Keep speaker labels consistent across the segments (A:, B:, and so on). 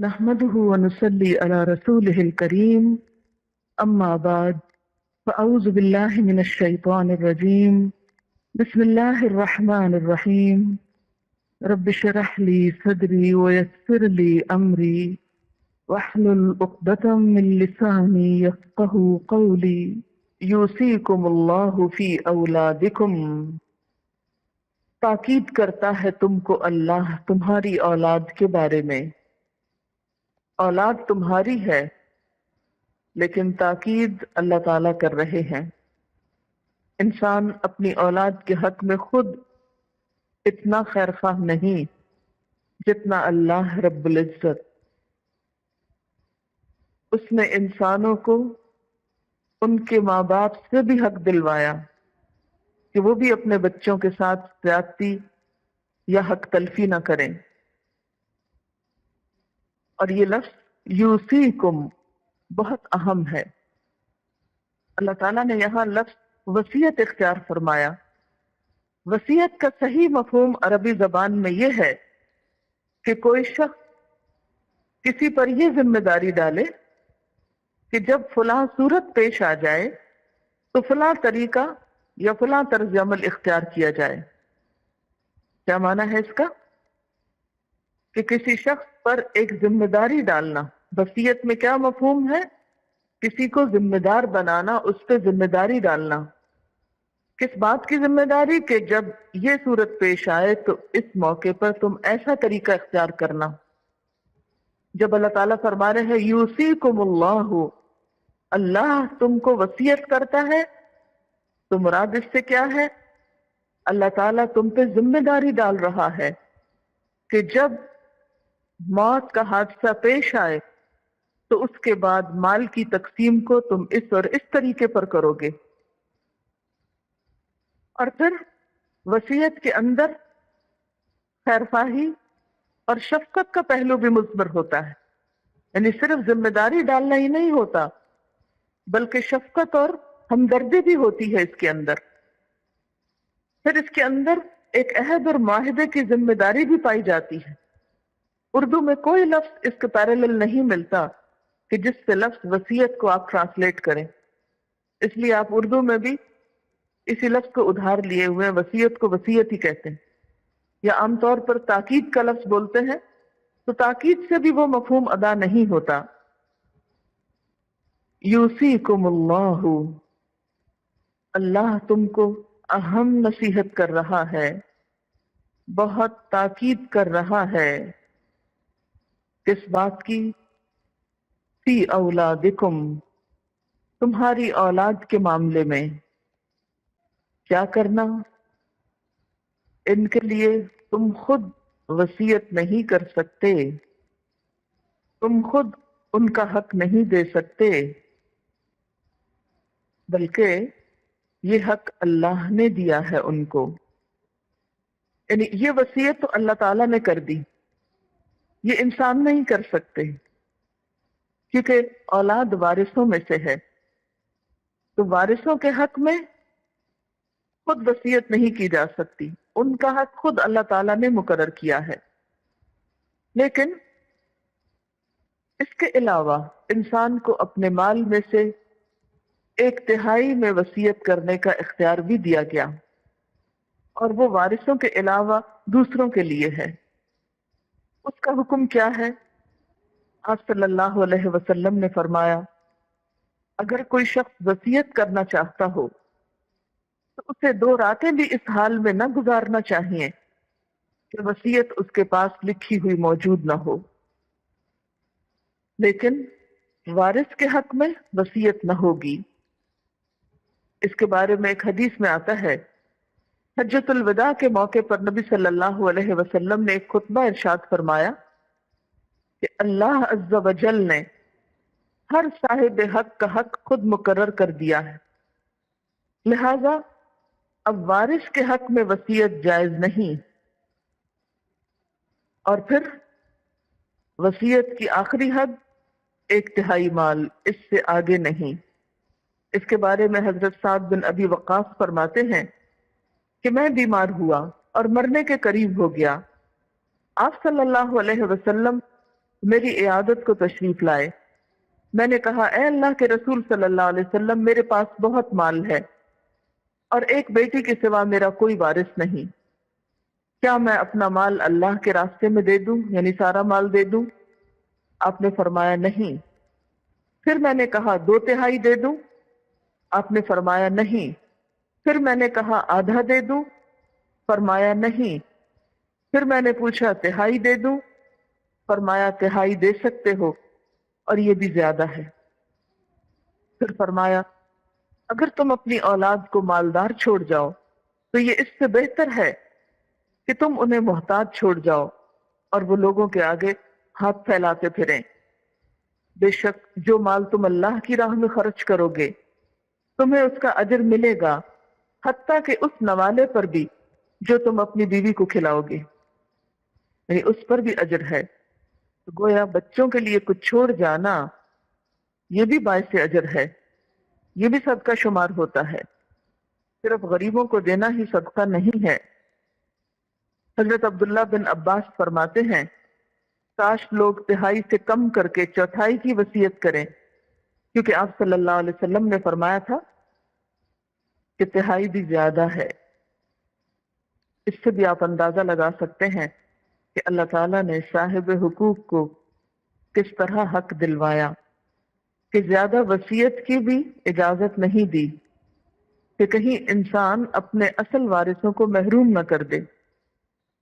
A: نحمده ونصلي على رسوله الكريم أما بعد فأعوذ بالله من الشيطان الرجيم بسم الله الرحمن الرحيم رب اشرح لي صدري ويسر لي أمري واحلل عقدة من لساني يفقهوا قولي يوصيكم الله في أولادكم تاکید کرتا ہے تم کو اللہ تمہاری اولاد کے بارے میں۔ اولاد تمہاری ہے لیکن تاکید اللہ تعالیٰ کر رہے ہیں۔ انسان اپنی اولاد کے حق میں خود اتنا خیر خواہ نہیں جتنا اللہ رب العزت۔ اس نے انسانوں کو ان کے ماں باپ سے بھی حق دلوایا کہ وہ بھی اپنے بچوں کے ساتھ زیادتی یا حق تلفی نہ کریں۔ اور یہ لفظ یوصیکم بہت اہم ہے۔ اللہ تعالیٰ نے یہاں لفظ وصیت اختیار فرمایا۔ وصیت کا صحیح مفہوم عربی زبان میں یہ ہے کہ کوئی شخص کسی پر یہ ذمہ داری ڈالے کہ جب فلاں صورت پیش آ جائے تو فلاں طریقہ یا فلاں طرز عمل اختیار کیا جائے۔ کیا معنی ہے اس کا؟ کہ کسی شخص پر ایک ذمہ داری ڈالنا۔ وصیت میں کیا مفہوم ہے؟ کسی کو ذمہ دار بنانا، اس پہ ذمہ داری ڈالنا۔ کس بات کی ذمہ داری؟ کہ جب یہ صورت پیش آئے تو اس موقع پر تم ایسا طریقہ اختیار کرنا۔ جب اللہ تعالیٰ فرما رہے ہیں یوصیکم اللہ، اللہ تم کو وصیت کرتا ہے، تو مراد اس سے کیا ہے؟ اللہ تعالیٰ تم پہ ذمہ داری ڈال رہا ہے کہ جب موت کا حادثہ پیش آئے تو اس کے بعد مال کی تقسیم کو تم اس اور اس طریقے پر کرو گے۔ اور پھر وصیت کے اندر خیر خواہی اور شفقت کا پہلو بھی مضمر ہوتا ہے، یعنی صرف ذمہ داری ڈالنا ہی نہیں ہوتا بلکہ شفقت اور ہمدردی بھی ہوتی ہے اس کے اندر۔ پھر اس کے اندر ایک عہد اور معاہدے کی ذمہ داری بھی پائی جاتی ہے۔ اردو میں کوئی لفظ اس کے پیرالل نہیں ملتا کہ جس سے لفظ وصیت کو آپ ٹرانسلیٹ کریں، اس لیے آپ اردو میں بھی اسی لفظ کو ادھار لیے ہوئے وصیت کو وصیت ہی کہتے ہیں، یا عام طور پر تاکید کا لفظ بولتے ہیں تو تاکید سے بھی وہ مفہوم ادا نہیں ہوتا۔ یوصیکم اللہ، اللہ تم کو اہم نصیحت کر رہا ہے، بہت تاکید کر رہا ہے۔ کس بات کی؟ فی اولادکم، تمہاری اولاد کے معاملے میں۔ کیا کرنا؟ ان کے لیے تم خود وصیت نہیں کر سکتے، تم خود ان کا حق نہیں دے سکتے، بلکہ یہ حق اللہ نے دیا ہے ان کو۔ یعنی یہ وصیت تو اللہ تعالیٰ نے کر دی، یہ انسان نہیں کر سکتے، کیونکہ اولاد وارثوں میں سے ہے، تو وارثوں کے حق میں خود وصیت نہیں کی جا سکتی، ان کا حق خود اللہ تعالیٰ نے مقرر کیا ہے۔ لیکن اس کے علاوہ انسان کو اپنے مال میں سے 1/3 میں وصیت کرنے کا اختیار بھی دیا گیا، اور وہ وارثوں کے علاوہ دوسروں کے لیے ہے۔ اس کا حکم کیا ہے؟ آپ صلی اللہ علیہ وسلم نے فرمایا اگر کوئی شخص وصیت کرنا چاہتا ہو تو اسے 2 راتیں بھی اس حال میں نہ گزارنا چاہیے کہ وصیت اس کے پاس لکھی ہوئی موجود نہ ہو۔ لیکن وارث کے حق میں وصیت نہ ہوگی۔ اس کے بارے میں ایک حدیث میں آتا ہے، حجۃ الوداع کے موقع پر نبی صلی اللہ علیہ وسلم نے ایک خطبہ ارشاد فرمایا کہ اللہ عز و جل نے ہر صاحب حق کا حق خود مقرر کر دیا ہے، لہذا اب وارث کے حق میں وصیت جائز نہیں۔ اور پھر وصیت کی آخری حد 1/3 مال، اس سے آگے نہیں۔ اس کے بارے میں حضرت سعد بن ابی وقاص فرماتے ہیں کہ میں بیمار ہوا اور مرنے کے قریب ہو گیا۔ آپ صلی اللہ علیہ وسلم میری عیادت کو تشریف لائے۔ میں نے کہا اے اللہ کے رسول صلی اللہ علیہ وسلم، میرے پاس بہت مال ہے اور ایک بیٹی کے سوا میرا کوئی وارث نہیں، کیا میں اپنا مال اللہ کے راستے میں دے دوں، یعنی سارا مال دے دوں؟ آپ نے فرمایا نہیں۔ پھر میں نے کہا 2/3 دے دوں؟ آپ نے فرمایا نہیں۔ پھر میں نے کہا آدھا دے دوں؟ فرمایا نہیں۔ پھر میں نے پوچھا 1/3 دے دوں؟ فرمایا 1/3 دے سکتے ہو، اور یہ بھی زیادہ ہے۔ پھر فرمایا اگر تم اپنی اولاد کو مالدار چھوڑ جاؤ تو یہ اس سے بہتر ہے کہ تم انہیں محتاج چھوڑ جاؤ اور وہ لوگوں کے آگے ہاتھ پھیلاتے پھریں۔ بے شک جو مال تم اللہ کی راہ میں خرچ کرو گے تمہیں اس کا اجر ملے گا، حتیٰ کہ اس نوالے پر بھی جو تم اپنی بیوی کو کھلاؤ گے، یعنی اس پر بھی اجر ہے۔ تو گویا بچوں کے لیے کچھ چھوڑ جانا یہ بھی باعث اجر ہے، یہ بھی صدقہ شمار ہوتا ہے، صرف غریبوں کو دینا ہی صدقہ نہیں ہے۔ حضرت عبداللہ بن عباس فرماتے ہیں کاش لوگ 1/3 سے کم کر کے 1/4 کی وصیت کریں، کیونکہ آپ صلی اللہ علیہ وسلم نے فرمایا تھا کہ 1/3 بھی زیادہ ہے۔ اس سے بھی آپ اندازہ لگا سکتے ہیں کہ اللہ تعالیٰ نے صاحب حقوق کو کس طرح حق دلوایا، کہ زیادہ وصیت کی بھی اجازت نہیں دی کہ کہیں انسان اپنے اصل وارثوں کو محروم نہ کر دے۔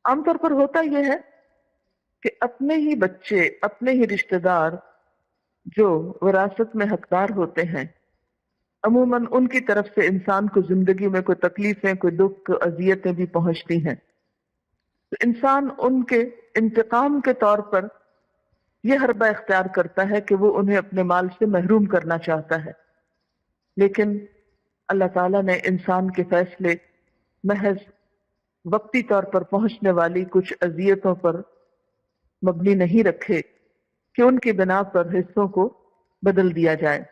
A: عام طور پر ہوتا یہ ہے کہ اپنے ہی بچے، اپنے ہی رشتہ دار جو وراثت میں حقدار ہوتے ہیں، عموماً ان کی طرف سے انسان کو زندگی میں کوئی تکلیفیں، کوئی دکھ، کوئی اذیتیں بھی پہنچتی ہیں، تو انسان ان کے انتقام کے طور پر یہ حربہ اختیار کرتا ہے کہ وہ انہیں اپنے مال سے محروم کرنا چاہتا ہے۔ لیکن اللہ تعالیٰ نے انسان کے فیصلے محض وقتی طور پر پہنچنے والی کچھ اذیتوں پر مبنی نہیں رکھے کہ ان کی بنا پر حصوں کو بدل دیا جائے۔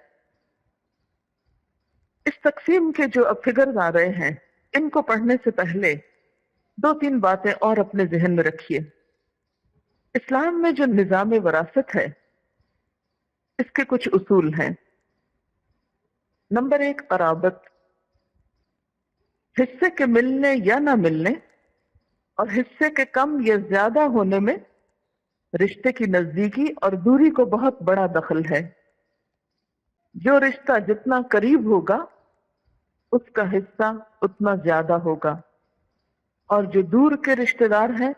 A: اس تقسیم کے جو اب فگرز آ رہے ہیں، ان کو پڑھنے سے پہلے 2-3 باتیں اور اپنے ذہن میں رکھیے۔ اسلام میں جو نظام وراثت ہے اس کے کچھ اصول ہیں۔ نمبر 1، قرابت، حصے کے ملنے یا نہ ملنے اور حصے کے کم یا زیادہ ہونے میں رشتے کی نزدیکی اور دوری کو بہت بڑا دخل ہے۔ جو رشتہ جتنا قریب ہوگا اس کا حصہ اتنا زیادہ ہوگا، اور جو دور کے رشتہ دار ہیں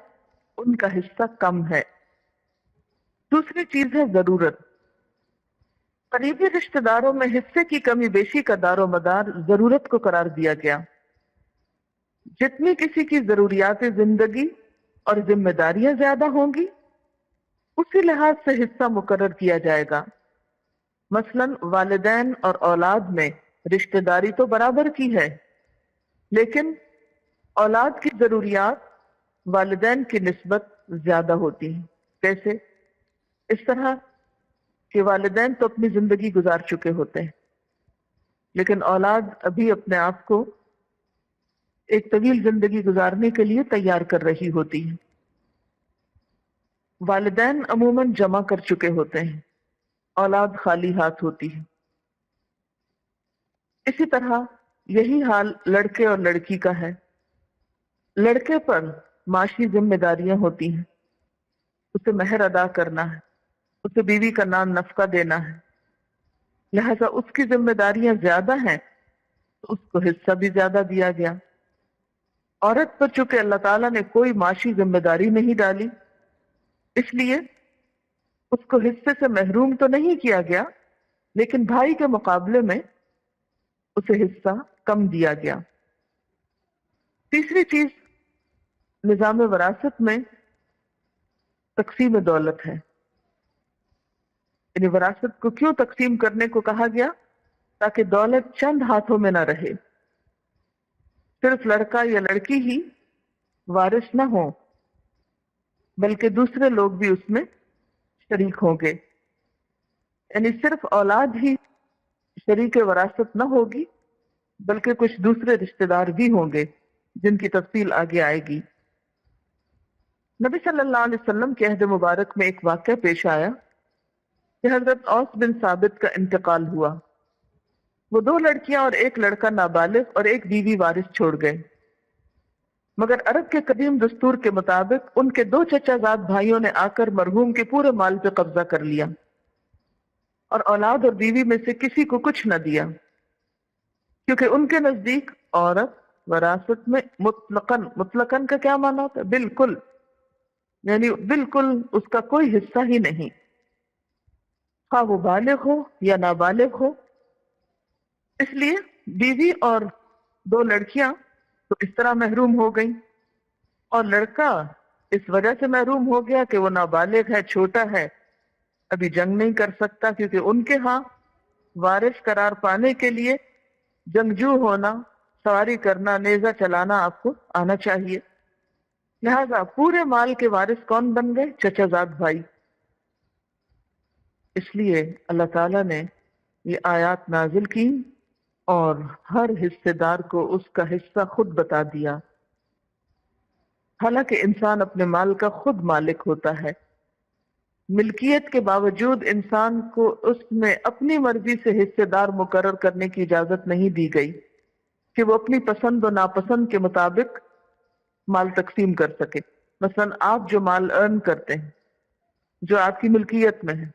A: ان کا حصہ کم ہے۔ دوسری چیز ہے ضرورت۔ قریبی رشتہ داروں میں حصے کی کمی بیشی کا دار و مدار ضرورت کو قرار دیا گیا۔ جتنی کسی کی ضروریات زندگی اور ذمہ داریاں زیادہ ہوں گی اسی لحاظ سے حصہ مقرر کیا جائے گا۔ مثلا والدین اور اولاد میں رشتہ داری تو برابر کی ہے، لیکن اولاد کی ضروریات والدین کی نسبت زیادہ ہوتی ہیں۔ کیسے؟ اس طرح کہ والدین تو اپنی زندگی گزار چکے ہوتے ہیں، لیکن اولاد ابھی اپنے آپ کو ایک طویل زندگی گزارنے کے لیے تیار کر رہی ہوتی ہے۔ والدین عموماً جمع کر چکے ہوتے ہیں، اولاد خالی ہاتھ ہوتی ہے۔ اسی طرح یہی حال لڑکے اور لڑکی کا ہے۔ لڑکے پر معاشی ذمہ داریاں ہوتی ہیں، اسے مہر ادا کرنا ہے، اسے بیوی کا نان نفقہ دینا ہے، لہذا اس کی ذمہ داریاں زیادہ ہیں تو اس کو حصہ بھی زیادہ دیا گیا۔ عورت پر چونکہ اللہ تعالیٰ نے کوئی معاشی ذمہ داری نہیں ڈالی، اس لیے اس کو حصے سے محروم تو نہیں کیا گیا، لیکن بھائی کے مقابلے میں اسے حصہ کم دیا گیا۔ تیسری چیز نظام وراثت میں تقسیم دولت ہے۔ یعنی وراثت کو کیوں تقسیم کرنے کو کہا گیا؟ تاکہ دولت چند ہاتھوں میں نہ رہے، صرف لڑکا یا لڑکی ہی وارث نہ ہو بلکہ دوسرے لوگ بھی اس میں شریک ہوں گے۔ یعنی صرف اولاد ہی شریک وراثت نہ ہوگی بلکہ کچھ دوسرے رشتہ دار بھی ہوں گے جن کی تفصیل آگے آئے گی۔ نبی صلی اللہ علیہ وسلم کے عہد مبارک میں ایک واقعہ پیش آیا کہ حضرت اوس بن ثابت کا انتقال ہوا۔ وہ 2 لڑکیاں اور ایک لڑکا نابالغ اور ایک بیوی وارث چھوڑ گئے، مگر عرب کے قدیم دستور کے مطابق ان کے 2 چچا زاد بھائیوں نے آ کر مرحوم کے پورے مال پہ قبضہ کر لیا اور اولاد اور بیوی میں سے کسی کو کچھ نہ دیا، کیونکہ ان کے نزدیک عورت وراثت میں مطلقاً کا کیا معنی ہوتا ہے؟ بالکل، یعنی بالکل اس کا کوئی حصہ ہی نہیں، خواہ وہ بالغ ہو یا نابالغ ہو۔ اس لیے بیوی اور 2 لڑکیاں تو اس طرح محروم ہو گئیں، اور لڑکا اس وجہ سے محروم ہو گیا کہ وہ نابالغ ہے، چھوٹا ہے، ابھی جنگ نہیں کر سکتا، کیونکہ ان کے ہاں وارث قرار پانے کے لیے جنگجو ہونا، سواری کرنا، نیزہ چلانا آپ کو آنا چاہیے۔ لہذا پورے مال کے وارث کون بن گئے؟ چچا زاد بھائی۔ اس لیے اللہ تعالیٰ نے یہ آیات نازل کی اور ہر حصے دار کو اس کا حصہ خود بتا دیا، حالانکہ انسان اپنے مال کا خود مالک ہوتا ہے۔ ملکیت کے باوجود انسان کو اس میں اپنی مرضی سے حصے دار مقرر کرنے کی اجازت نہیں دی گئی کہ وہ اپنی پسند و ناپسند کے مطابق مال تقسیم کر سکے۔ مثلا آپ جو مال ارن کرتے ہیں، جو آپ کی ملکیت میں ہے،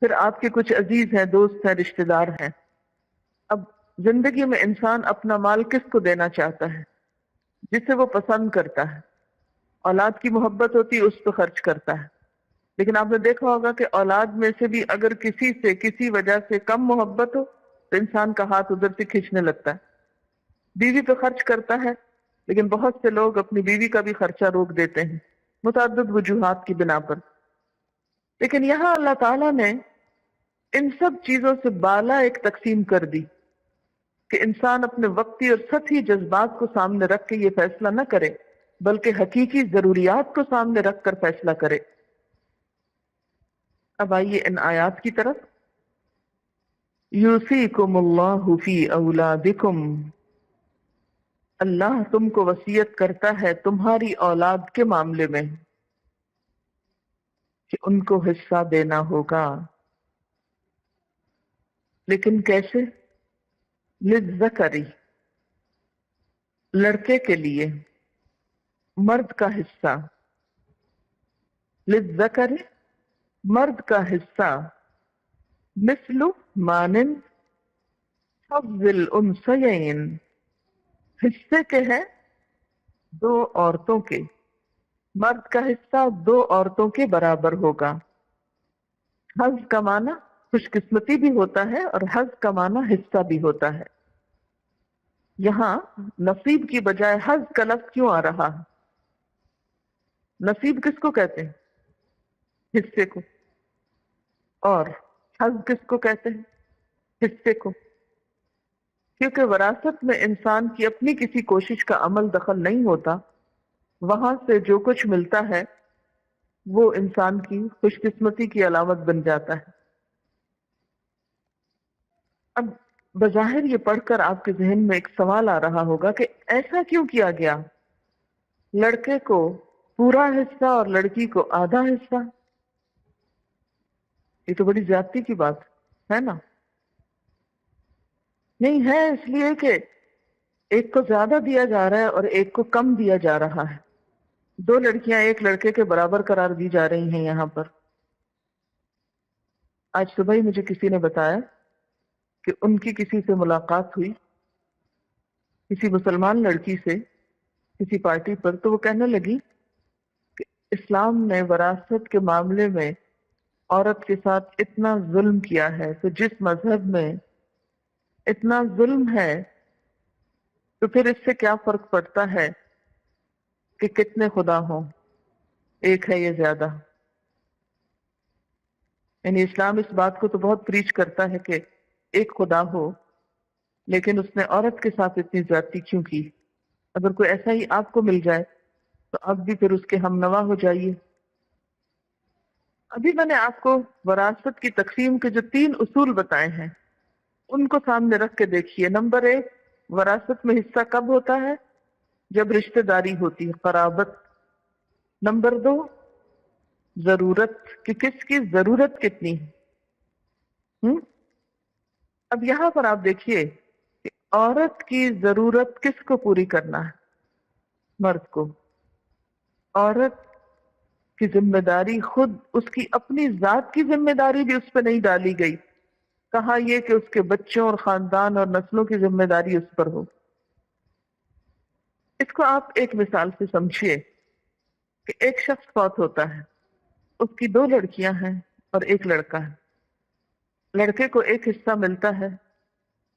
A: پھر آپ کے کچھ عزیز ہیں، دوست ہیں، رشتہ دار ہیں۔ اب زندگی میں انسان اپنا مال کس کو دینا چاہتا ہے؟ جسے وہ پسند کرتا ہے۔ اولاد کی محبت ہوتی ہے، اس پہ خرچ کرتا ہے، لیکن آپ نے دیکھا ہوگا کہ اولاد میں سے بھی اگر کسی سے کسی وجہ سے کم محبت ہو تو انسان کا ہاتھ ادھر سے کھینچنے لگتا ہے۔ بیوی پہ خرچ کرتا ہے، لیکن بہت سے لوگ اپنی بیوی کا بھی خرچہ روک دیتے ہیں متعدد وجوہات کی بنا پر۔ لیکن یہاں اللہ تعالیٰ نے ان سب چیزوں سے بالا ایک تقسیم کر دی کہ انسان اپنے وقتی اور سطحی جذبات کو سامنے رکھ کے یہ فیصلہ نہ کرے، بلکہ حقیقی ضروریات کو سامنے رکھ کر فیصلہ کرے۔ اب آئیے ان آیات کی طرف۔ یوصیکم اللہ فی اولادکم، اللہ تم کو وصیت کرتا ہے تمہاری اولاد کے معاملے میں کہ ان کو حصہ دینا ہوگا، لیکن کیسے؟ للذکری، لڑکے کے لیے مرد کا حصہ، للذکر مرد کا حصہ، مثل مانند حظ الانثیین، حصے کے ہیں 2 عورتوں کے، مرد کا حصہ 2 عورتوں کے برابر ہوگا۔ حظ کا معنی خوش قسمتی بھی ہوتا ہے اور حظ کا معنی حصہ بھی ہوتا ہے۔ یہاں نصیب کی بجائے حظ کا لفظ کیوں آ رہا ہے؟ نصیب کس کو کہتے ہیں؟ حصے کو۔ اور حظ کس کو کہتے ہیں؟ حصے کو۔ کیونکہ وراثت میں انسان کی اپنی کسی کوشش کا عمل دخل نہیں ہوتا، وہاں سے جو کچھ ملتا ہے وہ انسان کی خوش قسمتی کی علامت بن جاتا ہے۔ اب بظاہر یہ پڑھ کر آپ کے ذہن میں ایک سوال آ رہا ہوگا کہ ایسا کیوں کیا گیا؟ لڑکے کو پورا حصہ اور لڑکی کو آدھا حصہ؟ یہ تو بڑی زیادتی کی بات ہے نا؟ نہیں ہے، اس لیے کہ ایک کو زیادہ دیا جا رہا ہے اور ایک کو کم دیا جا رہا ہے۔ 2 لڑکیاں ایک لڑکے کے برابر قرار دی جا رہی ہیں یہاں پر۔ آج صبح ہی مجھے کسی نے بتایا کہ ان کی کسی سے ملاقات ہوئی، کسی مسلمان لڑکی سے کسی پارٹی پر، تو وہ کہنے لگی کہ اسلام نے وراثت کے معاملے میں عورت کے ساتھ اتنا ظلم کیا ہے، تو جس مذہب میں اتنا ظلم ہے تو پھر اس سے کیا فرق پڑتا ہے کہ کتنے خدا ہوں، ایک ہے یا زیادہ؟ یعنی اسلام اس بات کو تو بہت پریچ کرتا ہے کہ ایک خدا ہو، لیکن اس نے عورت کے ساتھ اتنی زیادتی کیوں کی؟ اگر کوئی ایسا ہی آپ کو مل جائے تو آپ بھی پھر اس کے ہم نوا ہو جائیے۔ ابھی میں نے آپ کو وراثت کی تقسیم کے جو 3 اصول بتائے ہیں ان کو سامنے رکھ کے دیکھیے۔ نمبر 1، وراثت میں حصہ کب ہوتا ہے؟ جب رشتہ داری ہوتی ہے، قرابت۔ نمبر 2، ضرورت کہ کس کی ضرورت کتنی ہے۔ اب یہاں پر آپ دیکھیے کہ عورت کی ضرورت کس کو پوری کرنا ہے؟ مرد کو۔ عورت کی ذمہ داری خود، اس کی اپنی ذات کی ذمہ داری بھی اس پہ نہیں ڈالی گئی، کہا یہ کہ اس کے بچوں اور خاندان اور نسلوں کی ذمہ داری اس پر ہو۔ اس کو آپ ایک مثال سے سمجھیے کہ ایک شخص فوت ہوتا ہے، اس کی 2 لڑکیاں ہیں اور 1 لڑکا ہے۔ لڑکے کو ایک حصہ ملتا ہے،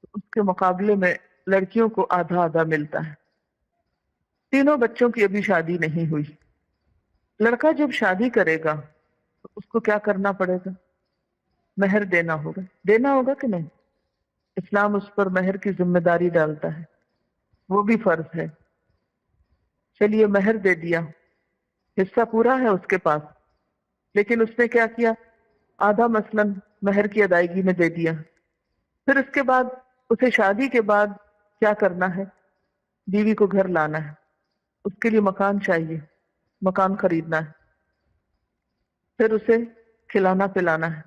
A: اس کے مقابلے میں لڑکیوں کو آدھا آدھا ملتا ہے۔ تینوں بچوں کی ابھی شادی نہیں ہوئی۔ لڑکا جب شادی کرے گا تو اس کو کیا کرنا پڑے گا؟ مہر دینا ہوگا کہ نہیں؟ اسلام اس پر مہر کی ذمہ داری ڈالتا ہے، وہ بھی فرض ہے۔ چلیے مہر دے دیا، حصہ پورا ہے اس کے پاس، لیکن اس نے کیا کیا؟ آدھا مثلاً مہر کی ادائیگی میں دے دیا۔ پھر اس کے بعد اسے شادی کے بعد کیا کرنا ہے؟ بیوی کو گھر لانا ہے، اس کے لیے مکان چاہیے، مکان خریدنا ہے، پھر اسے کھلانا پلانا ہے۔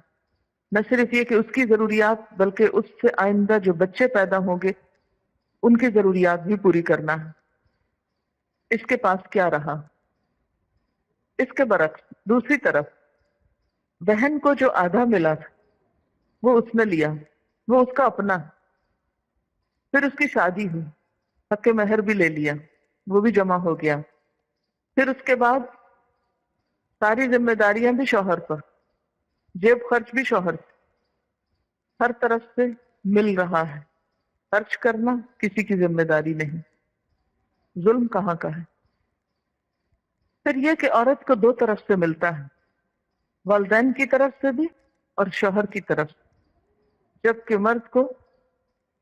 A: نہ صرف یہ کہ اس کی ضروریات، بلکہ اس سے آئندہ جو بچے پیدا ہوں گے ان کی ضروریات بھی پوری کرنا ہے۔ اس کے پاس کیا رہا؟ اس کے برعکس دوسری طرف بہن کو جو آدھا ملا تھا وہ اس نے لیا، وہ اس کا اپنا۔ پھر اس کی شادی ہوئی، حق مہر بھی لے لیا، وہ بھی جمع ہو گیا۔ پھر اس کے بعد ساری ذمہ داریاں بھی شوہر پر، جیب خرچ بھی شوہر سے، ہر طرف سے مل رہا ہے۔ خرچ کرنا کسی کی ذمہ داری نہیں۔ ظلم کہاں کا ہے؟ پھر یہ کہ عورت کو 2 طرف سے ملتا ہے، والدین کی طرف سے بھی اور شوہر کی طرف سے، جبکہ مرد کو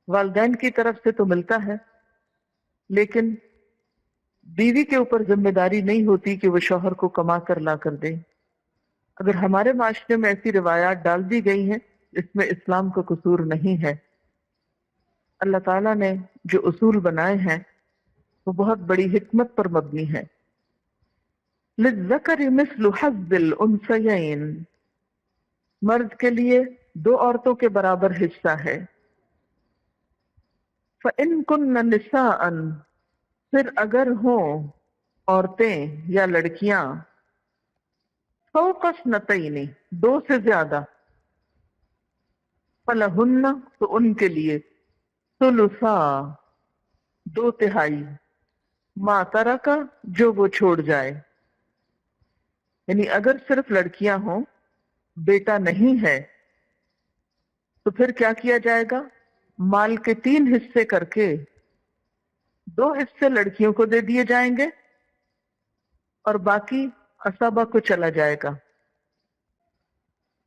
A: والدین کی طرف سے تو ملتا ہے، لیکن بیوی کے اوپر ذمہ داری نہیں ہوتی کہ وہ شوہر کو کما کر لا کر دے۔ اگر ہمارے معاشرے میں ایسی روایات ڈال دی گئی ہیں، اس میں اسلام کا قصور نہیں ہے۔ اللہ تعالیٰ نے جو اصول بنائے ہیں وہ بہت بڑی حکمت پر مبنی ہے۔ للذکر مثل حظ الانثیین، مرد کے لیے 2 عورتوں کے برابر حصہ ہے۔ فَإِن كُنَّ نِسَاءً، پھر اگر ہوں عورتیں یا لڑکیاں، فوق اثنتین، 2 سے زیادہ، فَلَهُنَّ، تو ان کے لیے، ثلثا، 2/3، ما ترک، جو وہ چھوڑ جائے۔ یعنی اگر صرف لڑکیاں ہوں، بیٹا نہیں ہے، تو پھر کیا کیا جائے گا؟ مال کے 3 حصے کر کے 2 حصے لڑکیوں کو دے دیے جائیں گے اور باقی عصبہ کو چلا جائے گا۔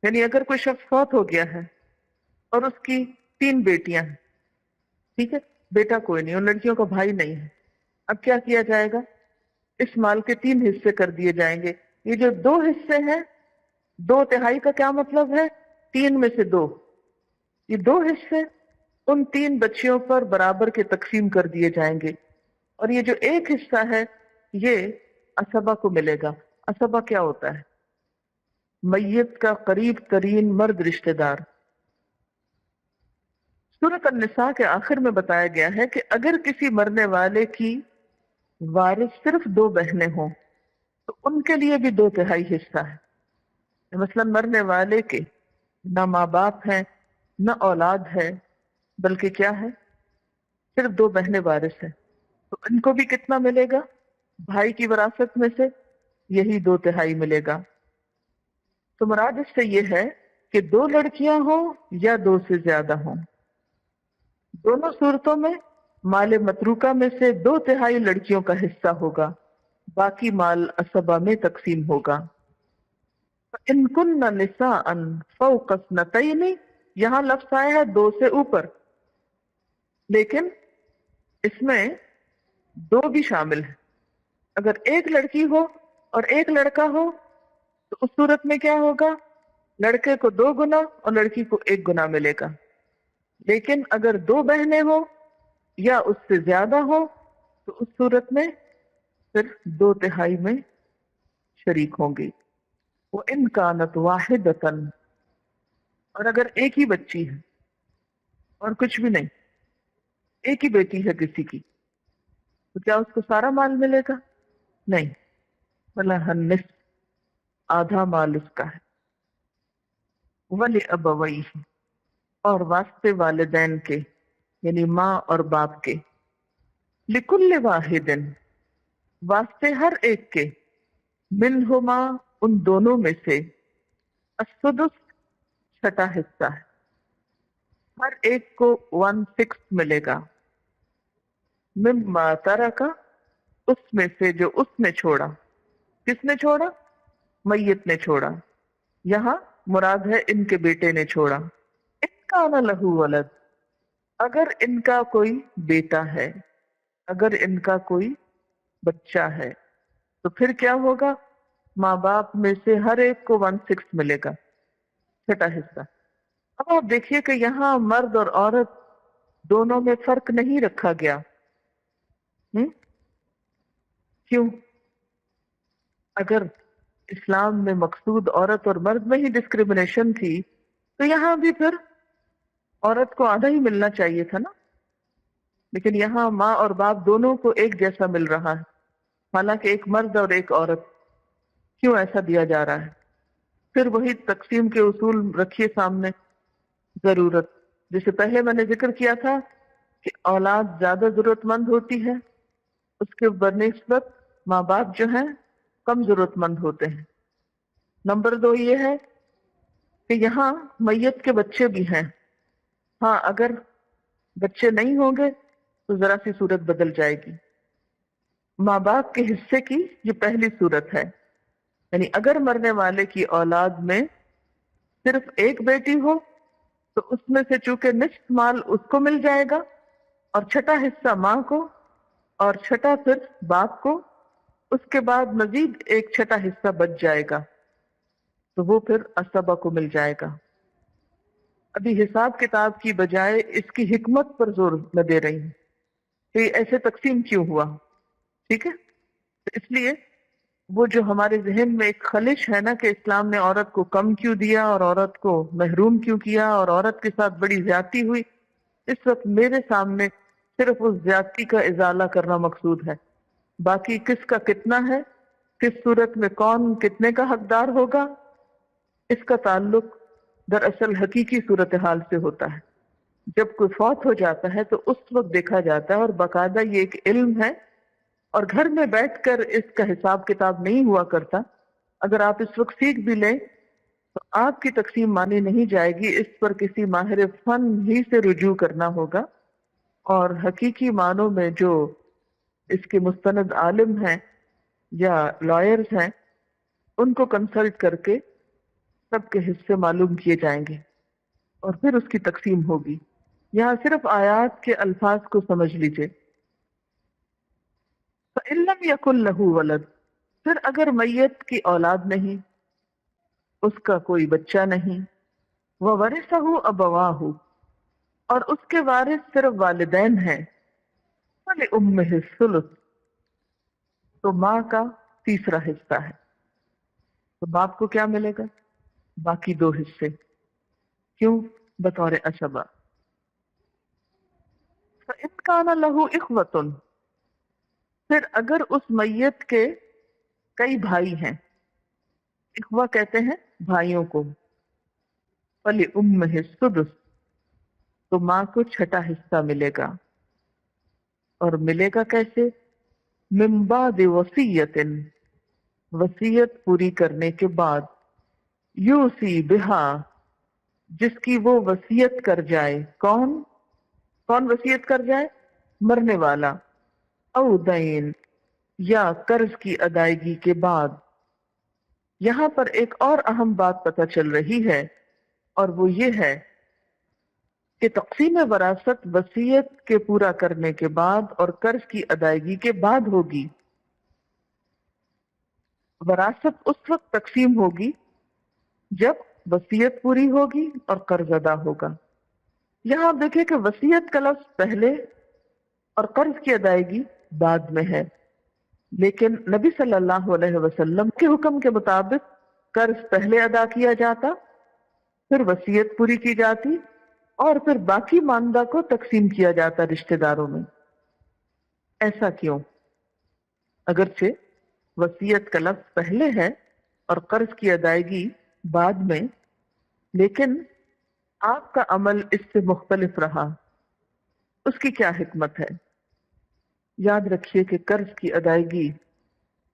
A: یعنی اگر کوئی شخص فوت ہو گیا ہے اور اس کی 3 بیٹیاں ہیں، ٹھیک ہے، بیٹا کوئی نہیں اور لڑکیوں کا بھائی نہیں ہے، اب کیا کیا جائے گا؟ اس مال کے 3 حصے کر دیے جائیں گے۔ یہ جو 2 حصے ہیں، 2/3 کا کیا مطلب ہے؟ 3 میں سے 2، یہ 2 حصے ان 3 بچیوں پر برابر کے تقسیم کر دیے جائیں گے، اور یہ جو 1 حصہ ہے یہ عصبہ کو ملے گا۔ عصبہ کیا ہوتا ہے؟ میت کا قریب ترین مرد رشتہ دار۔ سورۃ النساء کے آخر میں بتایا گیا ہے کہ اگر کسی مرنے والے کی وارث صرف 2 بہنیں ہوں تو ان کے لیے بھی 2/3 حصہ ہے۔ مثلا مرنے والے کے نہ ماں باپ ہیں، نہ اولاد ہے، بلکہ کیا ہے؟ صرف 2 بہنیں وارث ہیں، تو ان کو بھی کتنا ملے گا؟ بھائی کی وراثت میں سے یہی 2/3 ملے گا۔ تو مراد اس سے یہ ہے کہ 2 لڑکیاں ہوں یا 2 سے زیادہ ہوں، دونوں صورتوں میں مال متروکہ میں سے 2/3 لڑکیوں کا حصہ ہوگا، باقی مال عصبہ میں تقسیم ہوگا۔ ان کن نساء فوق اثنتین، یہاں لفظ آیا ہے 2 سے اوپر، لیکن اس میں 2 بھی شامل ہے۔ اگر ایک لڑکی ہو اور ایک لڑکا ہو تو اس صورت میں کیا ہوگا؟ لڑکے کو 2 گنا اور لڑکی کو 1 گنا ملے گا۔ لیکن اگر 2 بہنیں ہو یا اس سے زیادہ ہو تو اس صورت میں صرف 2/3 میں شریک ہوں گے. وَإِنْ كَانَتْ وَاحِدَةً، اور اگر ایک ہی بچی ہے اور کچھ بھی نہیں، ایک ہی بیٹی ہے کسی کی، تو کیا اس کو سارا مال ملے گا؟ نہیں. وَلَهَا النِّصْفُ، آدھا مال اس کا ہے. وَلِأَبَوَيْهِ، اور واسطے والدین کے یعنی ماں اور باپ کے. لِكُلِّ وَاحِدٍ، واسطے ہر ایک کے. منہما، ان دونوں میں سے. السدس، چھٹا حصہ ہے. ہر ایک کو 1/6 ملے گا. مما ترکا، اس میں سے جو اس نے چھوڑا. کس نے چھوڑا؟ میت نے چھوڑا. یہاں مراد ہے ان کے بیٹے نے چھوڑا. ان کان لہ ولد، اگر ان کا کوئی بیٹا ہے، اگر ان کا کوئی بچہ ہے، تو پھر کیا ہوگا؟ ماں باپ میں سے ہر ایک کو 1/6 ملے گا، چھٹا حصہ. اب آپ دیکھیے کہ یہاں مرد اور عورت دونوں میں فرق نہیں رکھا گیا. کیوں؟ اگر اسلام میں مقصود عورت اور مرد میں ہی ڈسکریمنیشن تھی تو یہاں بھی پھر عورت کو آدھا ہی ملنا چاہیے تھا نا. لیکن یہاں ماں اور باپ دونوں کو ایک جیسا مل رہا ہے، حالانکہ ایک مرد اور ایک عورت. کیوں ایسا دیا جا رہا ہے؟ پھر وہی تقسیم کے اصول رکھیے سامنے. ضرورت، جیسے پہلے میں نے ذکر کیا تھا کہ اولاد زیادہ ضرورت مند ہوتی ہے، اس کے بنسبت ماں باپ جو ہیں کم ضرورت مند ہوتے ہیں. نمبر 2 یہ ہے کہ یہاں میت کے بچے بھی ہیں. ہاں، اگر بچے نہیں ہوں گے تو ذرا سی صورت بدل جائے گی. ماں باپ کے حصے کی یہ پہلی صورت ہے. یعنی اگر مرنے والے کی اولاد میں صرف ایک بیٹی ہو تو اس میں سے چونکہ نصف مال اس کو مل جائے گا، اور چھٹا حصہ ماں کو، اور چھٹا پھر باپ کو. اس کے بعد مزید ایک چھٹا حصہ بچ جائے گا تو وہ پھر اسبا کو مل جائے گا. ابھی حساب کتاب کی بجائے اس کی حکمت پر زور نہ دے رہی ہوں کہ یہ ایسے تقسیم کیوں ہوا. ٹھیک ہے؟ تو اس لیے وہ جو ہمارے ذہن میں ایک خلش ہے نا کہ اسلام نے عورت کو کم کیوں دیا اور عورت کو محروم کیوں کیا اور عورت کے ساتھ بڑی زیادتی ہوئی، اس وقت میرے سامنے صرف اس زیادتی کا ازالہ کرنا مقصود ہے. باقی کس کا کتنا ہے، کس صورت میں کون کتنے کا حقدار ہوگا، اس کا تعلق دراصل حقیقی صورتحال سے ہوتا ہے. جب کوئی فوت ہو جاتا ہے تو اس وقت دیکھا جاتا ہے، اور باقاعدہ یہ ایک علم ہے، اور گھر میں بیٹھ کر اس کا حساب کتاب نہیں ہوا کرتا. اگر آپ اس وقت سیکھ بھی لیں تو آپ کی تقسیم مانی نہیں جائے گی، اس پر کسی ماہر فن ہی سے رجوع کرنا ہوگا. اور حقیقی معنوں میں جو اس کے مستند عالم ہیں یا لائرز ہیں، ان کو کنسلٹ کر کے سب کے حصے معلوم کیے جائیں گے اور پھر اس کی تقسیم ہوگی. یہاں صرف آیات کے الفاظ کو سمجھ لیجئے. فَإِن لَّمْ يَكُن لَّهُ وَلَدٌ، پھر اگر میت کی اولاد نہیں، اس کا کوئی بچہ نہیں. وَوَرِثَهُ أَبَوَاهُ، اور اس کے وارث صرف والدین ہیں. فَلِأُمِّهِ الثُّلُثُ، تو ماں کا تیسرا حصہ ہے. تو باپ کو کیا ملے گا؟ باقی 2 حصے. کیوں؟ بطور اسبا. فَإِن كَانَ لَهُ إِخْوَةٌ، پھر اگر اس میت کے کئی بھائی ہیں، اخوہ کہتے ہیں بھائیوں کو. فَلِأُمِّهِ السُّدُسُ، تو ماں کو چھٹا حصہ ملے گا. اور ملے گا کیسے؟ مِن بَعْدِ وَصِيَّةٍ، وصیت پوری کرنے کے بعد. یوسی بہا، جس کی وہ وصیت کر جائے. کون وصیت کر جائے؟ مرنے والا. او دین، یا قرض کی ادائیگی کے بعد. یہاں پر ایک اور اہم بات پتہ چل رہی ہے، اور وہ یہ ہے کہ تقسیم وراثت وصیت کے پورا کرنے کے بعد اور قرض کی ادائیگی کے بعد ہوگی. وراثت اس وقت تقسیم ہوگی جب وصیت پوری ہوگی اور قرض ادا ہوگا. یہاں آپ دیکھیں کہ وصیت کا لفظ پہلے اور قرض کی ادائیگی بعد میں ہے. لیکن نبی صلی اللہ علیہ وسلم کے حکم کے مطابق قرض پہلے ادا کیا جاتا، پھر وصیت پوری کی جاتی، اور پھر باقی ماندہ کو تقسیم کیا جاتا رشتہ داروں میں۔ ایسا کیوں؟ اگرچہ وصیت کا لفظ پہلے ہے اور قرض کی ادائیگی بعد میں، لیکن آپ کا عمل اس سے مختلف رہا۔ اس کی کیا حکمت ہے؟ یاد رکھیے کہ قرض کی ادائیگی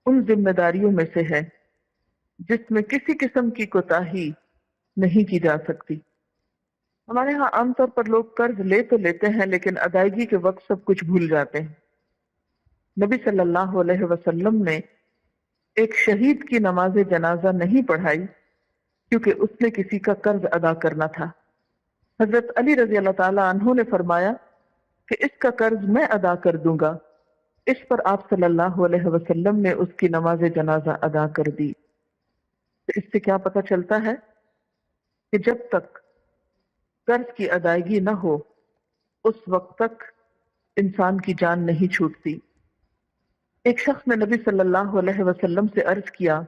A: ان ذمہ داریوں میں سے ہے جس میں کسی قسم کی کوتاہی نہیں کی جا سکتی۔ ہمارے ہاں عام طور پر لوگ قرض لے تو لیتے ہیں لیکن ادائیگی کے وقت سب کچھ بھول جاتے ہیں۔ نبی صلی اللہ علیہ وسلم نے ایک شہید کی نماز جنازہ نہیں پڑھائی کیونکہ اس نے کسی کا قرض ادا کرنا تھا۔ حضرت علی رضی اللہ تعالیٰ عنہ نے فرمایا کہ اس کا قرض میں ادا کر دوں گا۔ اس پر آپ صلی اللہ علیہ وسلم نے اس کی نماز جنازہ ادا کر دی۔ تو اس سے کیا پتہ چلتا ہے کہ جب تک قرض کی ادائیگی نہ ہو اس وقت تک انسان کی جان نہیں چھوٹتی۔ ایک شخص نے نبی صلی اللہ علیہ وسلم سے عرض کیا،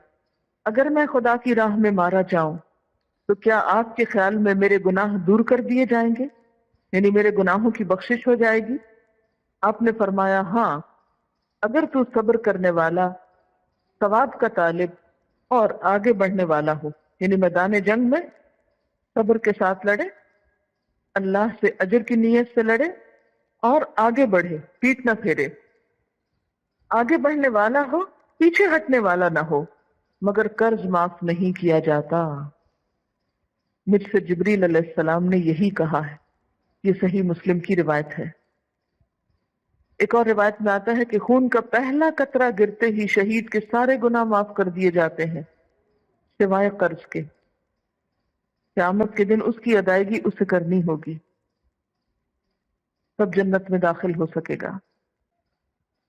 A: اگر میں خدا کی راہ میں مارا جاؤں تو کیا آپ کے خیال میں میرے گناہ دور کر دیے جائیں گے؟ یعنی میرے گناہوں کی بخشش ہو جائے گی؟ آپ نے فرمایا، ہاں، اگر تو صبر کرنے والا، ثواب کا طالب اور آگے بڑھنے والا ہو، یعنی میدان جنگ میں صبر کے ساتھ لڑے، اللہ سے اجر کی نیت سے لڑے اور آگے بڑھے، پیٹ نہ پھیرے، آگے بڑھنے والا ہو، پیچھے ہٹنے والا نہ ہو، مگر قرض معاف نہیں کیا جاتا۔ مجھ سے جبریل علیہ السلام نے یہی کہا ہے۔ یہ صحیح مسلم کی روایت ہے۔ ایک اور روایت میں آتا ہے کہ خون کا پہلا قطرہ گرتے ہی شہید کے سارے گناہ معاف کر دیے جاتے ہیں سوائے قرض کے۔ قیامت کے دن اس کی ادائیگی اسے کرنی ہوگی، تب جنت میں داخل ہو سکے گا۔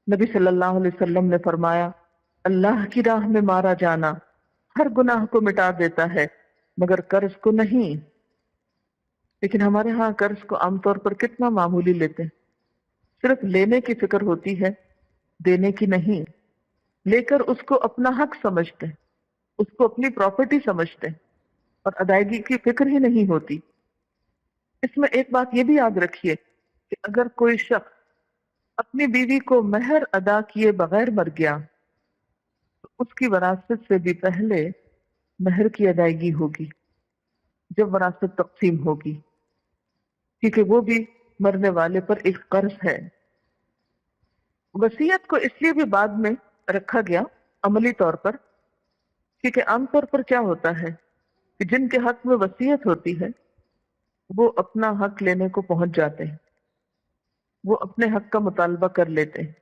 A: نبی صلی اللہ علیہ وسلم نے فرمایا، اللہ کی راہ میں مارا جانا ہر گناہ کو مٹا دیتا ہے مگر قرض کو نہیں۔ لیکن ہمارے ہاں قرض کو عام طور پر کتنا معمولی لیتے ہیں۔ صرف لینے کی فکر ہوتی ہے، دینے کی نہیں۔ لے کر اس کو اپنا حق سمجھتے ہیں، اس کو اپنی پراپرٹی سمجھتے ہیں اور ادائیگی کی فکر ہی نہیں ہوتی۔ اس میں ایک بات یہ بھی یاد رکھیے کہ اگر کوئی شخص اپنی بیوی کو مہر ادا کیے بغیر مر گیا تو اس کی وراثت سے بھی پہلے مہر کی ادائیگی ہوگی جب وراثت تقسیم ہوگی، کیونکہ وہ بھی مرنے والے پر ایک قرض ہے۔ وصیت کو اس لیے بھی بعد میں رکھا گیا عملی طور پر، کیونکہ عام طور پر کیا ہوتا ہے کہ جن کے حق میں وصیت ہوتی ہے وہ اپنا حق لینے کو پہنچ جاتے ہیں، وہ اپنے حق کا مطالبہ کر لیتے ہیں۔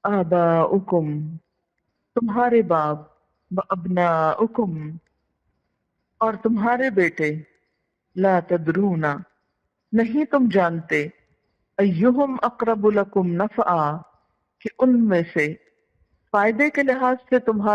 A: آباؤکم، تمہارے باپ، وابناؤکم، اور تمہارے بیٹے، لا تدرون، نہیں تم جانتے، ایہم اقرب لکم نفعا، کہ ان میں سے فائدے کے لحاظ سے تمہارا